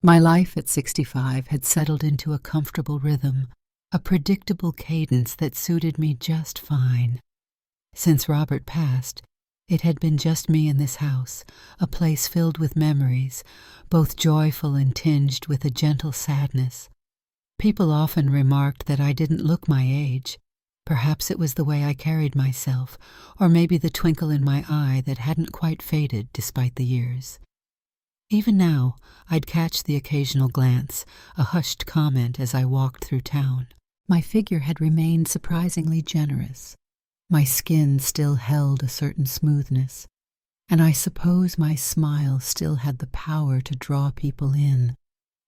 My life at 65 had settled into a comfortable rhythm, a predictable cadence that suited me just fine. Since Robert passed, it had been just me in this house, a place filled with memories, both joyful and tinged with a gentle sadness. People often remarked that I didn't look my age. Perhaps it was the way I carried myself, or maybe the twinkle in my eye that hadn't quite faded despite the years. Even now, I'd catch the occasional glance, a hushed comment as I walked through town. My figure had remained surprisingly generous. My skin still held a certain smoothness, and I suppose my smile still had the power to draw people in.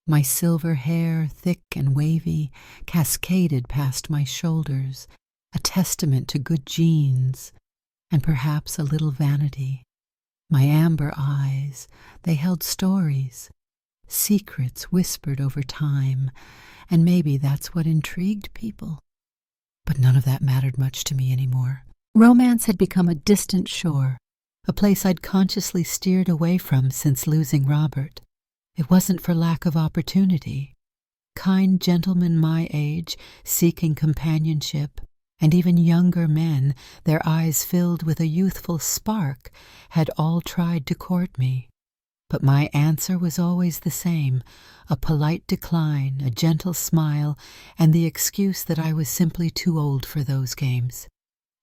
My silver hair, thick and wavy, cascaded past my shoulders, a testament to good genes, and perhaps a little vanity. My amber eyes, they held stories, secrets whispered over time, and maybe that's what intrigued people. But none of that mattered much to me anymore. Romance had become a distant shore, a place I'd consciously steered away from since losing Robert. It wasn't for lack of opportunity. Kind gentlemen my age, seeking companionship, and even younger men, their eyes filled with a youthful spark, had all tried to court me. But my answer was always the same, a polite decline, a gentle smile, and the excuse that I was simply too old for those games.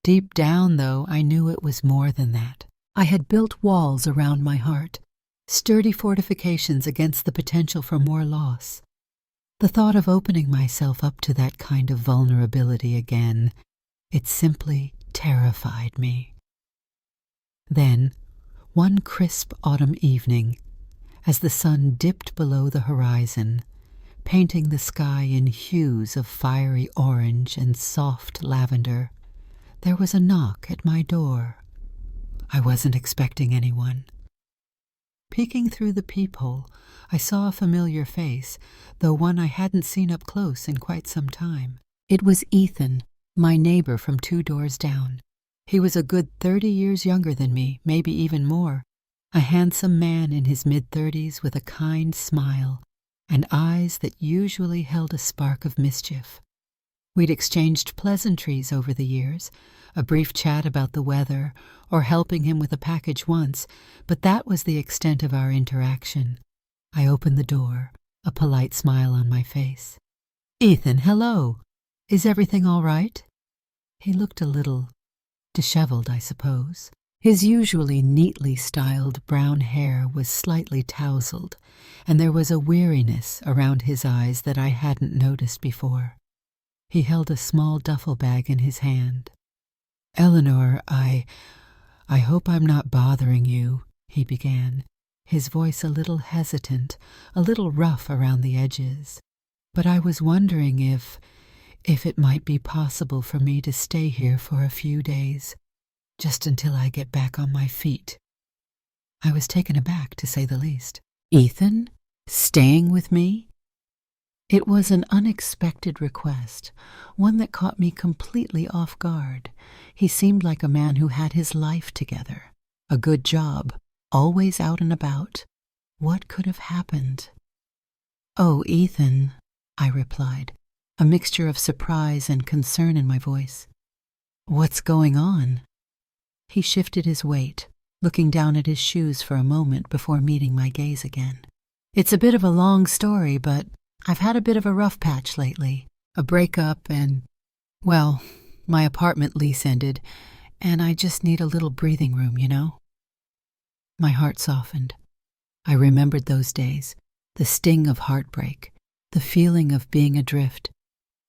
Deep down, though, I knew it was more than that. I had built walls around my heart, sturdy fortifications against the potential for more loss. The thought of opening myself up to that kind of vulnerability again, it simply terrified me. Then, one crisp autumn evening, as the sun dipped below the horizon, painting the sky in hues of fiery orange and soft lavender, there was a knock at my door. I wasn't expecting anyone. Peeking through the peephole, I saw a familiar face, though one I hadn't seen up close in quite some time. It was Ethan, my neighbor from 2 doors down. He was a good 30 years younger than me, maybe even more, a handsome man in his mid-30s with a kind smile and eyes that usually held a spark of mischief. We'd exchanged pleasantries over the years, a brief chat about the weather, or helping him with a package once, but that was the extent of our interaction. I opened the door, a polite smile on my face. "Ethan, hello. Is everything all right?" He looked a little disheveled, I suppose. His usually neatly styled brown hair was slightly tousled, and there was a weariness around his eyes that I hadn't noticed before. He held a small duffel bag in his hand. "Eleanor, I hope I'm not bothering you," he began, his voice a little hesitant, a little rough around the edges. "But I was wondering if it might be possible for me to stay here for a few days, just until I get back on my feet." I was taken aback, to say the least. "Ethan? Staying with me?" It was an unexpected request, one that caught me completely off guard. He seemed like a man who had his life together, a good job, always out and about. What could have happened? "Oh, Ethan," I replied, a mixture of surprise and concern in my voice. "What's going on?" He shifted his weight, looking down at his shoes for a moment before meeting my gaze again. "It's a bit of a long story, but I've had a bit of a rough patch lately. A breakup and, well, my apartment lease ended, and I just need a little breathing room, you know?" My heart softened. I remembered those days, the sting of heartbreak, the feeling of being adrift.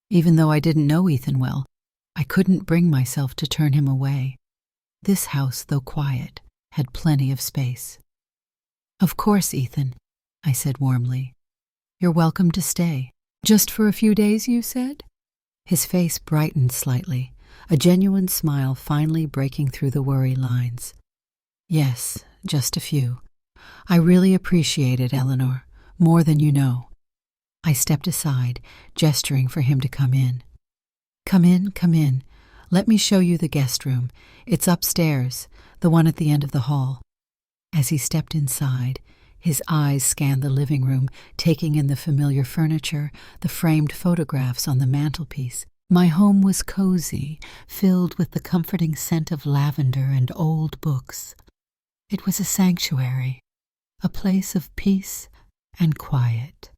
Even though I didn't know Ethan well, I couldn't bring myself to turn him away. This house, though quiet, had plenty of space. "Of course, Ethan," I said warmly. "You're welcome to stay." "Just for a few days, you said?" His face brightened slightly, a genuine smile finally breaking through the worry lines. "Yes, just a few. I really appreciate it, Eleanor, more than you know." I stepped aside, gesturing for him to come in. Come in, come in. Let me show you the guest room. It's upstairs, the one at the end of the hall." As he stepped inside, His eyes scanned the living room, taking in the familiar furniture, the framed photographs on the mantelpiece. My home was cozy, filled with the comforting scent of lavender and old books. It was a sanctuary, a place of peace and quiet.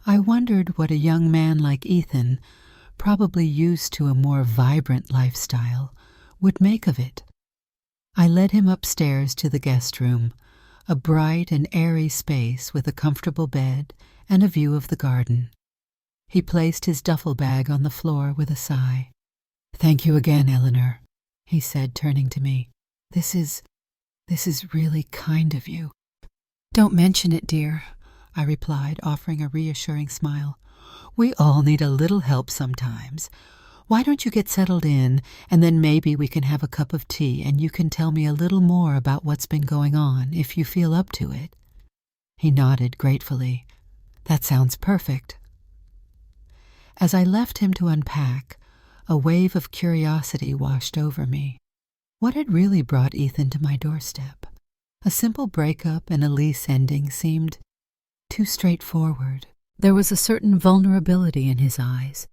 I wondered what a young man like Ethan, probably used to a more vibrant lifestyle, would make of it. I led him upstairs to the guest room, a bright and airy space with a comfortable bed and a view of the garden. He placed his duffel bag on the floor with a sigh. "Thank you again, Eleanor," he said, turning to me. This is really kind of you." "Don't mention it, dear," I replied, offering a reassuring smile. "We all need a little help sometimes. Why don't you get settled in, and then maybe we can have a cup of tea and you can tell me a little more about what's been going on, if you feel up to it?" He nodded gratefully. "That sounds perfect." As I left him to unpack, a wave of curiosity washed over me. What had really brought Ethan to my doorstep? A simple breakup and a lease ending seemed too straightforward. There was a certain vulnerability in his eyes,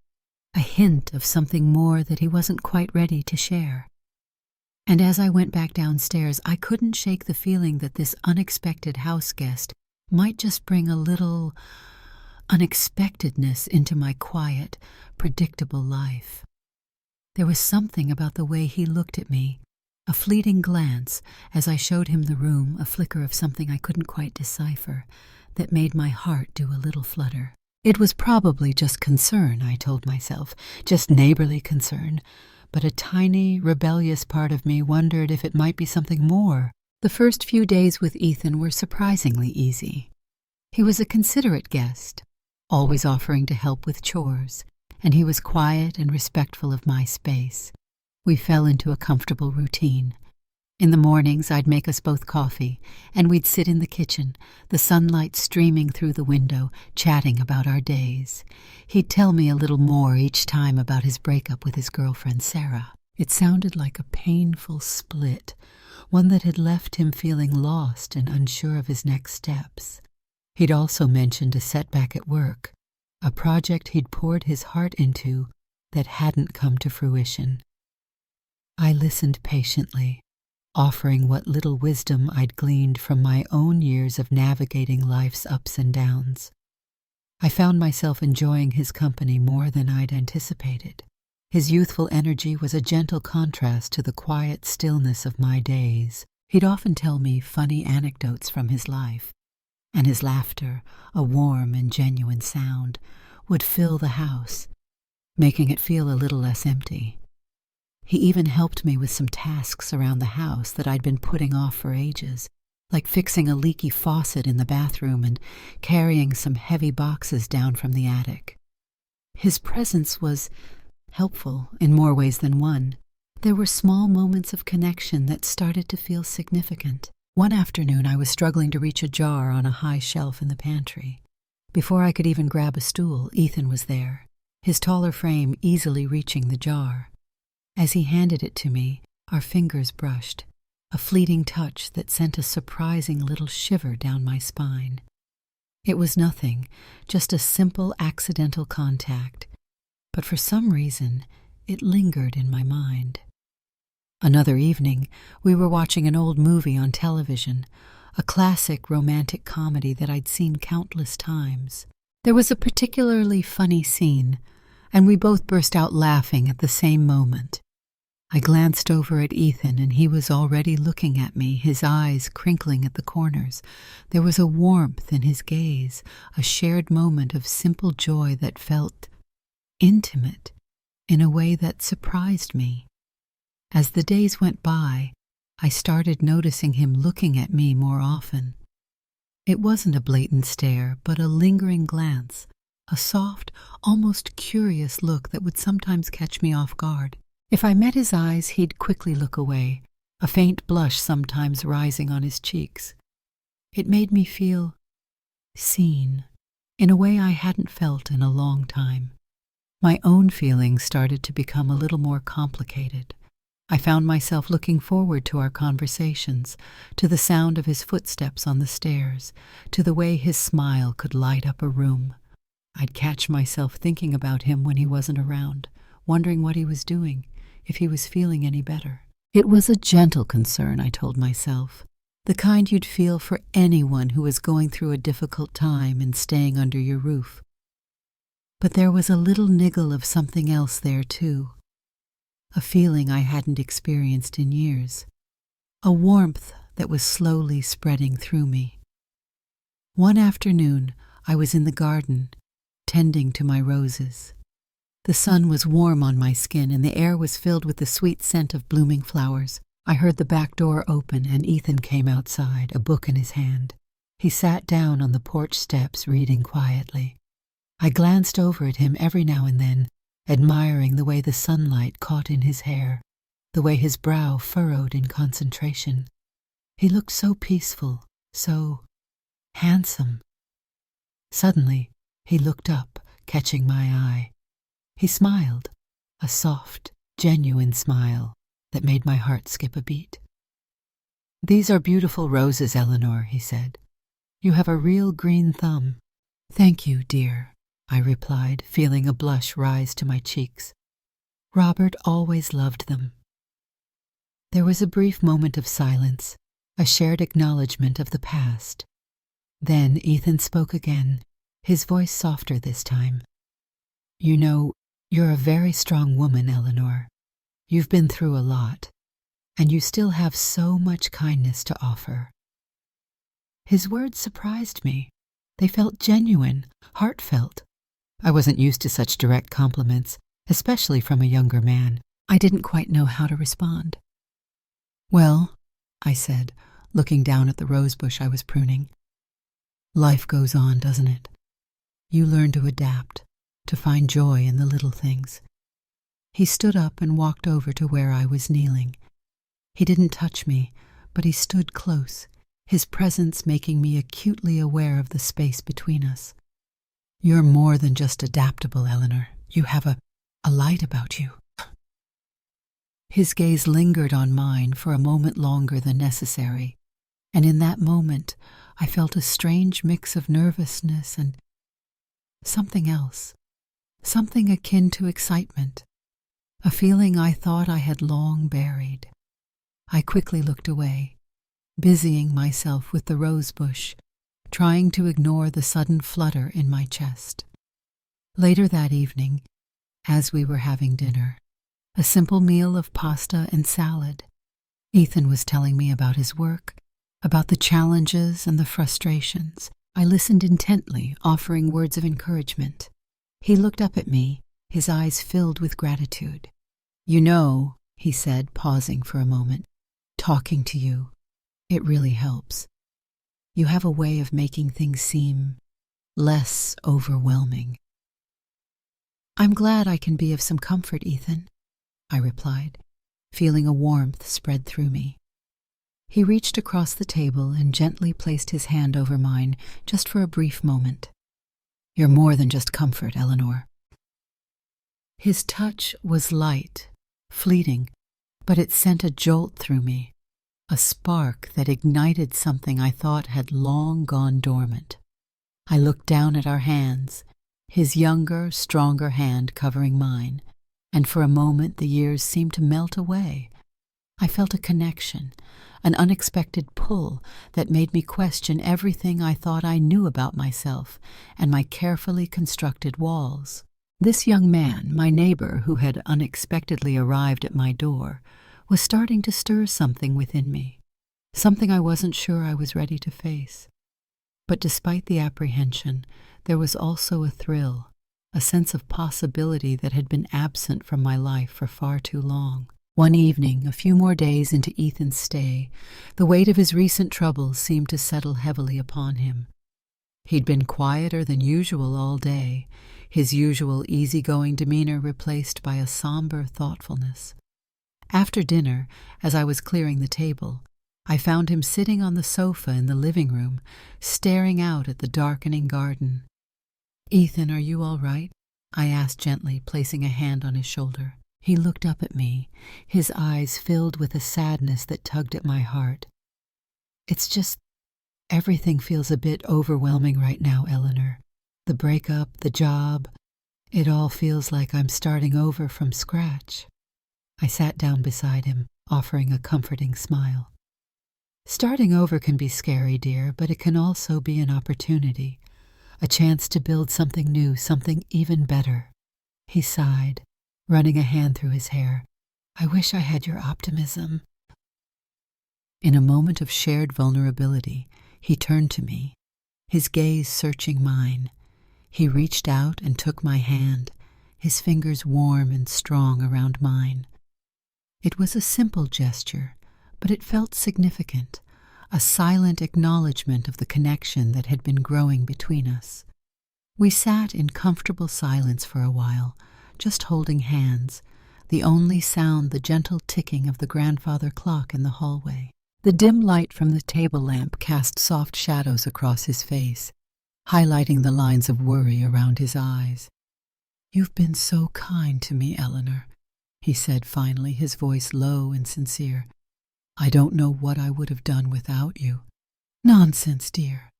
a hint of something more that he wasn't quite ready to share. And as I went back downstairs, I couldn't shake the feeling that this unexpected house guest might just bring a little unexpectedness into my quiet, predictable life. There was something about the way he looked at me, a fleeting glance as I showed him the room, a flicker of something I couldn't quite decipher, that made my heart do a little flutter. It was probably just concern, I told myself, just neighborly concern, but a tiny, rebellious part of me wondered if it might be something more. The first few days with Ethan were surprisingly easy. He was a considerate guest, always offering to help with chores, and he was quiet and respectful of my space. We fell into a comfortable routine. In the mornings, I'd make us both coffee, and we'd sit in the kitchen, the sunlight streaming through the window, chatting about our days. He'd tell me a little more each time about his breakup with his girlfriend, Sarah. It sounded like a painful split, one that had left him feeling lost and unsure of his next steps. He'd also mentioned a setback at work, a project he'd poured his heart into that hadn't come to fruition. I listened patiently, offering what little wisdom I'd gleaned from my own years of navigating life's ups and downs. I found myself enjoying his company more than I'd anticipated. His youthful energy was a gentle contrast to the quiet stillness of my days. He'd often tell me funny anecdotes from his life, and his laughter, a warm and genuine sound, would fill the house, making it feel a little less empty. He even helped me with some tasks around the house that I'd been putting off for ages, like fixing a leaky faucet in the bathroom and carrying some heavy boxes down from the attic. His presence was helpful in more ways than one. There were small moments of connection that started to feel significant. One afternoon, I was struggling to reach a jar on a high shelf in the pantry. Before I could even grab a stool, Ethan was there, his taller frame easily reaching the jar. As he handed it to me, our fingers brushed, a fleeting touch that sent a surprising little shiver down my spine. It was nothing, just a simple accidental contact, but for some reason, it lingered in my mind. Another evening, we were watching an old movie on television, a classic romantic comedy that I'd seen countless times. There was a particularly funny scene, and we both burst out laughing at the same moment. I glanced over at Ethan, and he was already looking at me, his eyes crinkling at the corners. There was a warmth in his gaze, a shared moment of simple joy that felt intimate in a way that surprised me. As the days went by, I started noticing him looking at me more often. It wasn't a blatant stare, but a lingering glance, a soft, almost curious look that would sometimes catch me off guard. If I met his eyes, he'd quickly look away, a faint blush sometimes rising on his cheeks. It made me feel seen, in a way I hadn't felt in a long time. My own feelings started to become a little more complicated. I found myself looking forward to our conversations, to the sound of his footsteps on the stairs, to the way his smile could light up a room. I'd catch myself thinking about him when he wasn't around, wondering what he was doing, if he was feeling any better. It was a gentle concern, I told myself, the kind you'd feel for anyone who was going through a difficult time and staying under your roof. But there was a little niggle of something else there, too. A feeling I hadn't experienced in years. A warmth that was slowly spreading through me. One afternoon, I was in the garden, tending to my roses. The sun was warm on my skin and the air was filled with the sweet scent of blooming flowers. I heard the back door open and Ethan came outside, a book in his hand. He sat down on the porch steps, reading quietly. I glanced over at him every now and then, admiring the way the sunlight caught in his hair, the way his brow furrowed in concentration. He looked so peaceful, so handsome. Suddenly, he looked up, catching my eye. He smiled, a soft, genuine smile that made my heart skip a beat. "These are beautiful roses, Eleanor," he said. "You have a real green thumb." "Thank you, dear," I replied, feeling a blush rise to my cheeks. "Robert always loved them." There was a brief moment of silence, a shared acknowledgement of the past. Then Ethan spoke again, his voice softer this time. "You know, you're a very strong woman, Eleanor. You've been through a lot, and you still have so much kindness to offer." His words surprised me. They felt genuine, heartfelt. I wasn't used to such direct compliments, especially from a younger man. I didn't quite know how to respond. "Well," I said, looking down at the rosebush I was pruning, "life goes on, doesn't it? You learn to adapt, to find joy in the little things." He stood up and walked over to where I was kneeling. He didn't touch me, but he stood close, his presence making me acutely aware of the space between us. "You're more than just adaptable, Eleanor. You have a light about you." His gaze lingered on mine for a moment longer than necessary, and in that moment I felt a strange mix of nervousness and something else, something akin to excitement, a feeling I thought I had long buried. I quickly looked away, busying myself with the rosebush, trying to ignore the sudden flutter in my chest. Later that evening, as we were having dinner, a simple meal of pasta and salad, Ethan was telling me about his work, about the challenges and the frustrations. I listened intently, offering words of encouragement. He looked up at me, his eyes filled with gratitude. "You know," he said, pausing for a moment, "talking to you, it really helps. You have a way of making things seem less overwhelming." "I'm glad I can be of some comfort, Ethan," I replied, feeling a warmth spread through me. He reached across the table and gently placed his hand over mine, just for a brief moment. "You're more than just comfort, Eleanor." His touch was light, fleeting, but it sent a jolt through me, a spark that ignited something I thought had long gone dormant. I looked down at our hands, his younger, stronger hand covering mine, and for a moment the years seemed to melt away. I felt a connection, an unexpected pull that made me question everything I thought I knew about myself and my carefully constructed walls. This young man, my neighbor who had unexpectedly arrived at my door, was starting to stir something within me, something I wasn't sure I was ready to face. But despite the apprehension, there was also a thrill, a sense of possibility that had been absent from my life for far too long. One evening, a few more days into Ethan's stay, the weight of his recent troubles seemed to settle heavily upon him. He'd been quieter than usual all day, his usual easygoing demeanor replaced by a somber thoughtfulness. After dinner, as I was clearing the table, I found him sitting on the sofa in the living room, staring out at the darkening garden. "Ethan, are you all right?" I asked gently, placing a hand on his shoulder. He looked up at me, his eyes filled with a sadness that tugged at my heart. It's just, everything feels a bit overwhelming right now, Eleanor. The breakup, the job, it all feels like I'm starting over from scratch. I sat down beside him, offering a comforting smile. Starting over can be scary, dear, but it can also be an opportunity, a chance to build something new, something even better. He sighed, running a hand through his hair. I wish I had your optimism. In a moment of shared vulnerability, he turned to me, his gaze searching mine. He reached out and took my hand, his fingers warm and strong around mine. It was a simple gesture, but it felt significant, a silent acknowledgement of the connection that had been growing between us. We sat in comfortable silence for a while, just holding hands, the only sound the gentle ticking of the grandfather clock in the hallway. The dim light from the table lamp cast soft shadows across his face, highlighting the lines of worry around his eyes. "You've been so kind to me, Eleanor," he said finally, his voice low and sincere. "I don't know what I would have done without you." "Nonsense, dear,"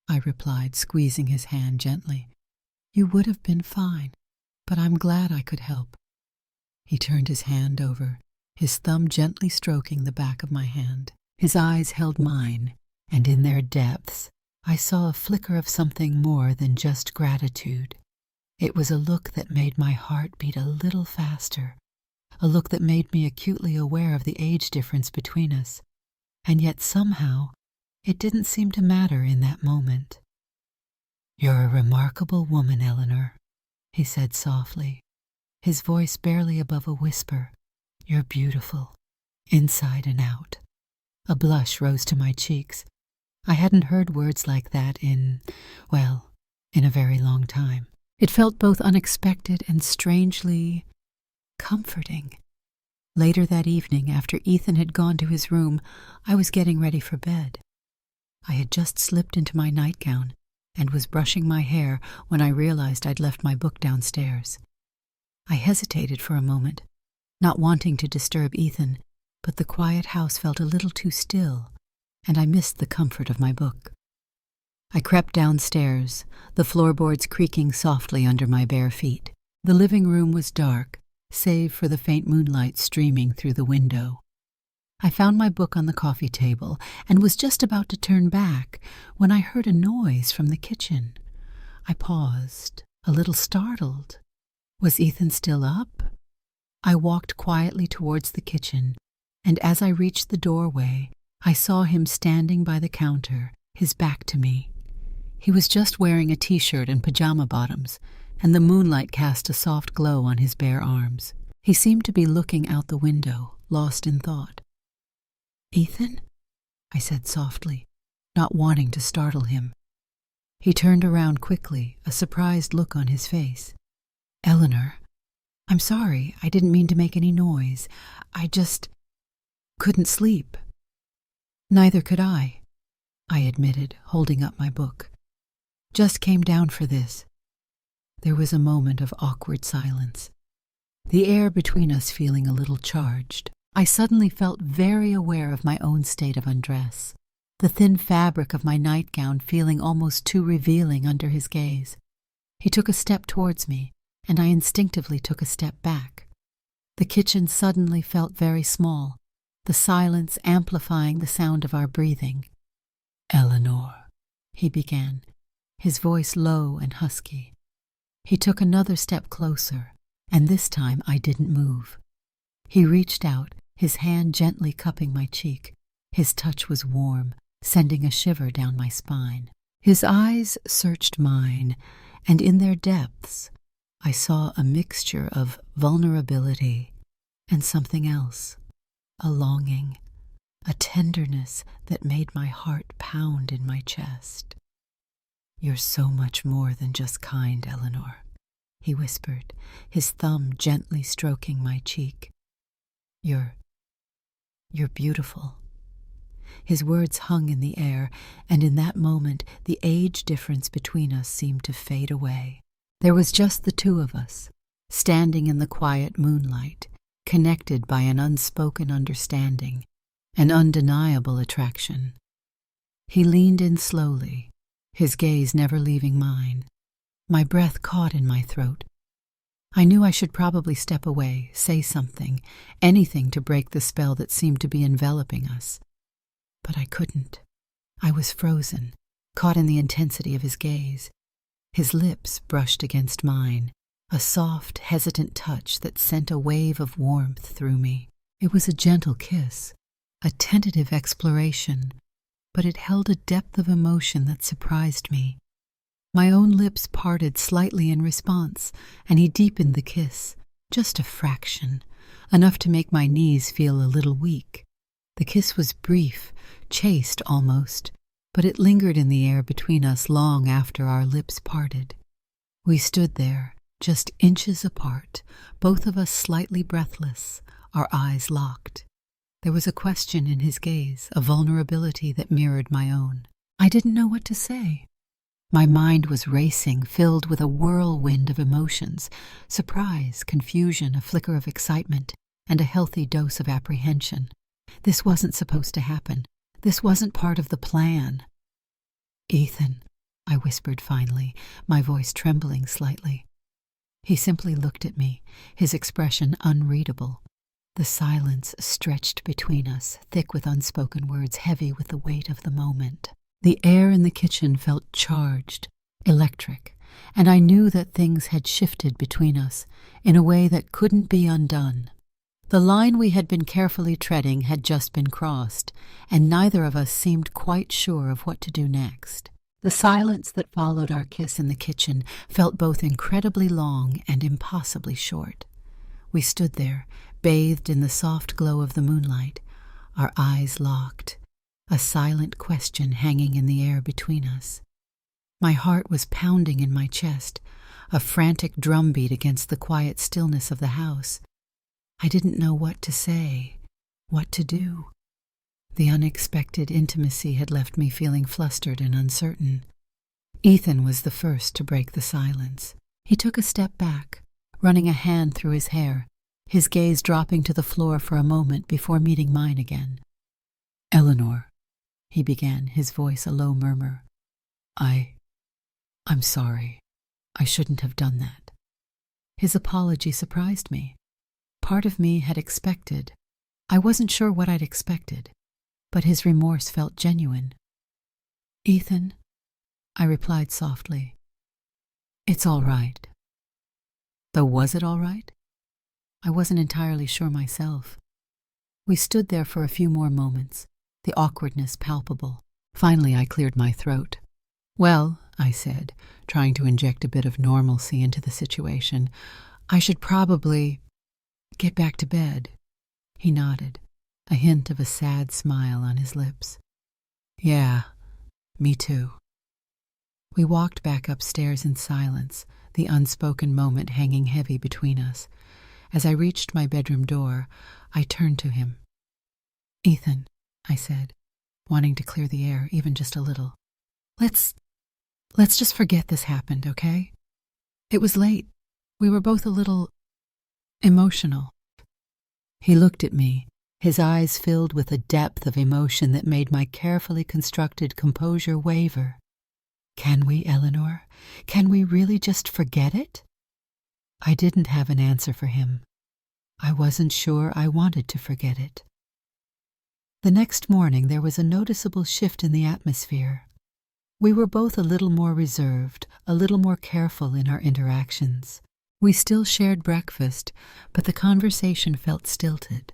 I replied, squeezing his hand gently. "You would have been fine, but I'm glad I could help." He turned his hand over, his thumb gently stroking the back of my hand. His eyes held mine, and in their depths I saw a flicker of something more than just gratitude. It was a look that made my heart beat a little faster, a look that made me acutely aware of the age difference between us, and yet somehow it didn't seem to matter in that moment. "You're a remarkable woman, Eleanor," he said softly, his voice barely above a whisper. "You're beautiful, inside and out." A blush rose to my cheeks. I hadn't heard words like that in a very long time. It felt both unexpected and strangely comforting. Later that evening, after Ethan had gone to his room, I was getting ready for bed. I had just slipped into my nightgown and was brushing my hair when I realized I'd left my book downstairs. I hesitated for a moment, not wanting to disturb Ethan, but the quiet house felt a little too still, and I missed the comfort of my book. I crept downstairs, the floorboards creaking softly under my bare feet. The living room was dark, save for the faint moonlight streaming through the window. I found my book on the coffee table and was just about to turn back when I heard a noise from the kitchen. I paused, a little startled. Was Ethan still up? I walked quietly towards the kitchen, and as I reached the doorway, I saw him standing by the counter, his back to me. He was just wearing a t-shirt and pajama bottoms, and the moonlight cast a soft glow on his bare arms. He seemed to be looking out the window, lost in thought. "Ethan?" I said softly, not wanting to startle him. He turned around quickly, a surprised look on his face. "Eleanor, I'm sorry, I didn't mean to make any noise. I just couldn't sleep." "Neither could I admitted, holding up my book. "Just came down for this." There was a moment of awkward silence, the air between us feeling a little charged. I suddenly felt very aware of my own state of undress, the thin fabric of my nightgown feeling almost too revealing under his gaze. He took a step towards me, and I instinctively took a step back. The kitchen suddenly felt very small, the silence amplifying the sound of our breathing. "Eleanor," he began, his voice low and husky. He took another step closer, and this time I didn't move. He reached out, his hand gently cupping my cheek. His touch was warm, sending a shiver down my spine. His eyes searched mine, and in their depths I saw a mixture of vulnerability and something else, a longing, a tenderness that made my heart pound in my chest. "You're so much more than just kind, Eleanor," he whispered, his thumb gently stroking my cheek. You're beautiful." His words hung in the air, and in that moment the age difference between us seemed to fade away. There was just the two of us, standing in the quiet moonlight, connected by an unspoken understanding, an undeniable attraction. He leaned in slowly, his gaze never leaving mine. My breath caught in my throat. I knew I should probably step away, say something, anything to break the spell that seemed to be enveloping us. But I couldn't. I was frozen, caught in the intensity of his gaze. His lips brushed against mine, a soft, hesitant touch that sent a wave of warmth through me. It was a gentle kiss, a tentative exploration, but it held a depth of emotion that surprised me. My own lips parted slightly in response, and he deepened the kiss, just a fraction, enough to make my knees feel a little weak. The kiss was brief, chaste almost, but it lingered in the air between us long after our lips parted. We stood there, just inches apart, both of us slightly breathless, our eyes locked. There was a question in his gaze, a vulnerability that mirrored my own. I didn't know what to say. My mind was racing, filled with a whirlwind of emotions, surprise, confusion, a flicker of excitement, and a healthy dose of apprehension. This wasn't supposed to happen. This wasn't part of the plan. "Ethan," I whispered finally, my voice trembling slightly. He simply looked at me, his expression unreadable. The silence stretched between us, thick with unspoken words, heavy with the weight of the moment. The air in the kitchen felt charged, electric, and I knew that things had shifted between us in a way that couldn't be undone. The line we had been carefully treading had just been crossed, and neither of us seemed quite sure of what to do next. The silence that followed our kiss in the kitchen felt both incredibly long and impossibly short. We stood there, bathed in the soft glow of the moonlight, our eyes locked, a silent question hanging in the air between us. My heart was pounding in my chest, a frantic drumbeat against the quiet stillness of the house. I didn't know what to say, what to do. The unexpected intimacy had left me feeling flustered and uncertain. Ethan was the first to break the silence. He took a step back, running a hand through his hair, his gaze dropping to the floor for a moment before meeting mine again. "Eleanor," he began, his voice a low murmur. I'm sorry. I shouldn't have done that." His apology surprised me. Part of me had expected. I wasn't sure what I'd expected, but his remorse felt genuine. "Ethan," I replied softly, "it's all right." Though was it all right? I wasn't entirely sure myself. We stood there for a few more moments, the awkwardness palpable. Finally, I cleared my throat. "Well," I said, trying to inject a bit of normalcy into the situation, "I should probably get back to bed." He nodded, a hint of a sad smile on his lips. "Yeah, me too." We walked back upstairs in silence, the unspoken moment hanging heavy between us. As I reached my bedroom door, I turned to him. "Ethan," I said, wanting to clear the air even just a little. Let's just forget this happened, okay? It was late. We were both a little emotional." He looked at me, his eyes filled with a depth of emotion that made my carefully constructed composure waver. "Can we, Eleanor? Can we really just forget it?" I didn't have an answer for him. I wasn't sure I wanted to forget it. The next morning there was a noticeable shift in the atmosphere. We were both a little more reserved, a little more careful in our interactions. We still shared breakfast, but the conversation felt stilted.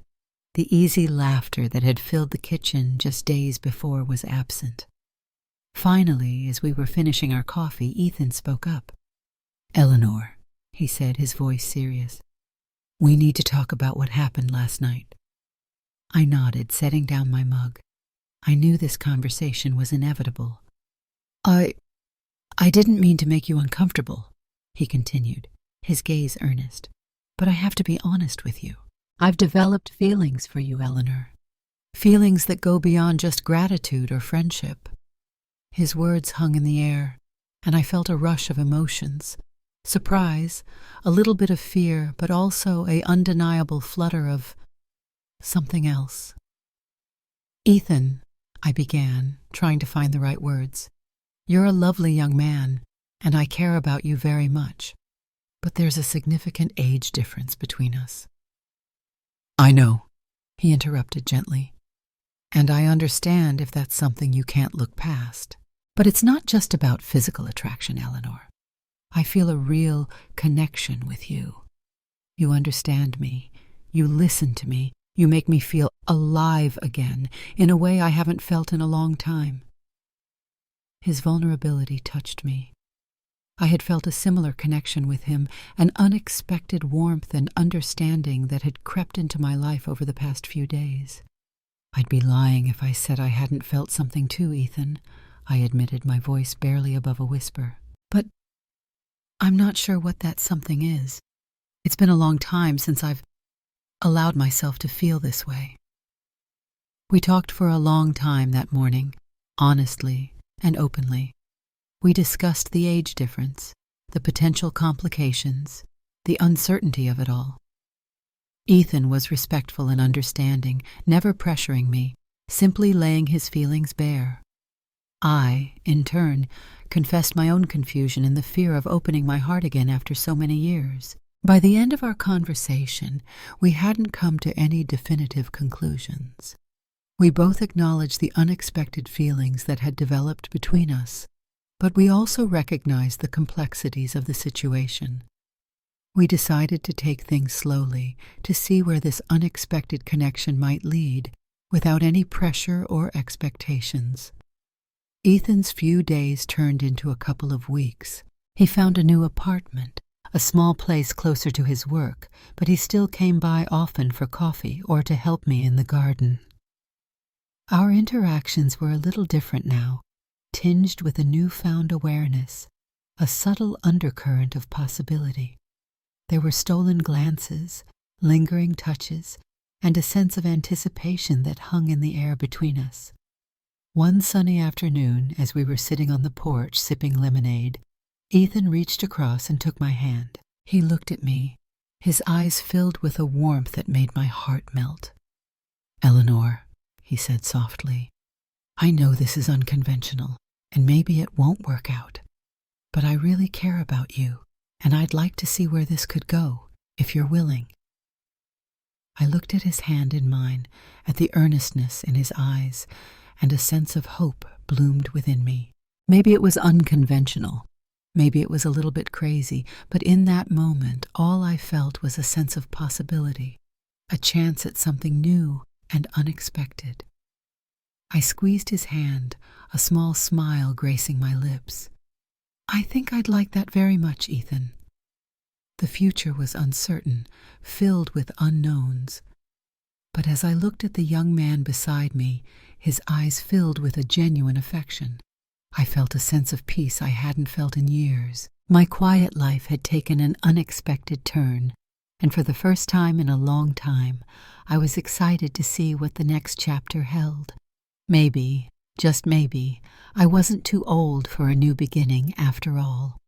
The easy laughter that had filled the kitchen just days before was absent. Finally, as we were finishing our coffee, Ethan spoke up. "Eleanor," he said, his voice serious, "we need to talk about what happened last night." I nodded, setting down my mug. I knew this conversation was inevitable. I didn't mean to make you uncomfortable," he continued, his gaze earnest. "But I have to be honest with you. I've developed feelings for you, Eleanor. Feelings that go beyond just gratitude or friendship." His words hung in the air, and I felt a rush of emotions. Surprise, a little bit of fear, but also an undeniable flutter of something else. "Ethan," I began, trying to find the right words, "you're a lovely young man, and I care about you very much. But there's a significant age difference between us." "I know," he interrupted gently. "And I understand if that's something you can't look past. But it's not just about physical attraction, Eleanor. I feel a real connection with you. You understand me. You listen to me. You make me feel alive again in a way I haven't felt in a long time." His vulnerability touched me. I had felt a similar connection with him, an unexpected warmth and understanding that had crept into my life over the past few days. "I'd be lying if I said I hadn't felt something too, Ethan," I admitted, my voice barely above a whisper. "But I'm not sure what that something is. It's been a long time since I've allowed myself to feel this way." We talked for a long time that morning, honestly and openly. We discussed the age difference, the potential complications, the uncertainty of it all. Ethan was respectful and understanding, never pressuring me, simply laying his feelings bare. I, in turn, confessed my own confusion and the fear of opening my heart again after so many years. By the end of our conversation, we hadn't come to any definitive conclusions. We both acknowledged the unexpected feelings that had developed between us, but we also recognized the complexities of the situation. We decided to take things slowly, to see where this unexpected connection might lead, without any pressure or expectations. Ethan's few days turned into a couple of weeks. He found a new apartment, a small place closer to his work, but he still came by often for coffee or to help me in the garden. Our interactions were a little different now, tinged with a newfound awareness, a subtle undercurrent of possibility. There were stolen glances, lingering touches, and a sense of anticipation that hung in the air between us. One sunny afternoon, as we were sitting on the porch sipping lemonade, Ethan reached across and took my hand. He looked at me, his eyes filled with a warmth that made my heart melt. "Eleanor," he said softly, "I know this is unconventional, and maybe it won't work out, but I really care about you, and I'd like to see where this could go, if you're willing." I looked at his hand in mine, at the earnestness in his eyes, and a sense of hope bloomed within me. Maybe it was unconventional. Maybe it was a little bit crazy, but in that moment, all I felt was a sense of possibility, a chance at something new and unexpected. I squeezed his hand, a small smile gracing my lips. "I think I'd like that very much, Ethan." The future was uncertain, filled with unknowns. But as I looked at the young man beside me, his eyes filled with a genuine affection. I felt a sense of peace I hadn't felt in years. My quiet life had taken an unexpected turn, and for the first time in a long time, I was excited to see what the next chapter held. Maybe, just maybe, I wasn't too old for a new beginning after all.